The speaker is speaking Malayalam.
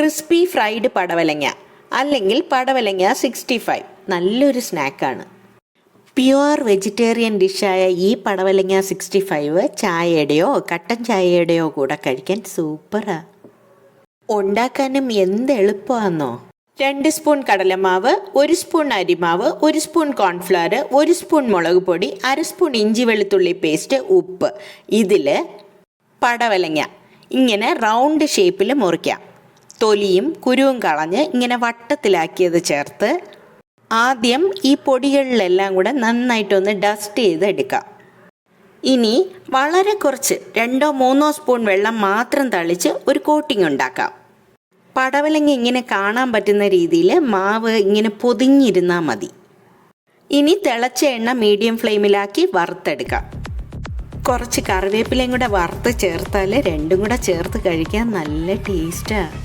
ക്രിസ്പി ഫ്രൈഡ് പടവലങ്ങ അല്ലെങ്കിൽ പടവലങ്ങ 65 നല്ലൊരു സ്നാക്കാണ്. പ്യുവർ വെജിറ്റേറിയൻ ഡിഷായ ഈ പടവലങ്ങ 65 ചായയുടെയോ കട്ടൻ ചായയുടെയോ കൂടെ കഴിക്കാൻ സൂപ്പറാ. ഉണ്ടാക്കാനും എന്ത് എളുപ്പമാണെന്നോ. 2 സ്പൂൺ കടലമാവ്, 1 സ്പൂൺ അരിമാവ്, 1 സ്പൂൺ കോൺഫ്ലവർ, 1 സ്പൂൺ മുളക് പൊടി, 1/2 സ്പൂൺ ഇഞ്ചി വെളുത്തുള്ളി പേസ്റ്റ്, ഉപ്പ്. ഇതിൽ പടവലങ്ങ ഇങ്ങനെ റൗണ്ട് ഷേപ്പിൽ മുറിക്കാം. തൊലിയും കുരുവും കളഞ്ഞ് ഇങ്ങനെ വട്ടത്തിലാക്കിയത് ചേർത്ത് ആദ്യം ഈ പൊടികളിലെല്ലാം കൂടെ നന്നായിട്ടൊന്ന് ഡസ്റ്റ് ചെയ്തെടുക്കാം. ഇനി വളരെ കുറച്ച് 2-3 സ്പൂൺ വെള്ളം മാത്രം തളിച്ച് ഒരു കോട്ടിംഗ് ഉണ്ടാക്കാം. പടവലങ്ങ ഇങ്ങനെ കാണാൻ പറ്റുന്ന രീതിയിൽ മാവ് ഇങ്ങനെ പൊതിഞ്ഞിരുന്നാൽ മതി. ഇനി തിളച്ച എണ്ണ മീഡിയം ഫ്ലെയിമിലാക്കി വറുത്തെടുക്കാം. കുറച്ച് കറിവേപ്പിലയും കൂടെ വറുത്ത് ചേർത്താൽ രണ്ടും കൂടെ ചേർത്ത് കഴിക്കാൻ നല്ല ടേസ്റ്റാണ്.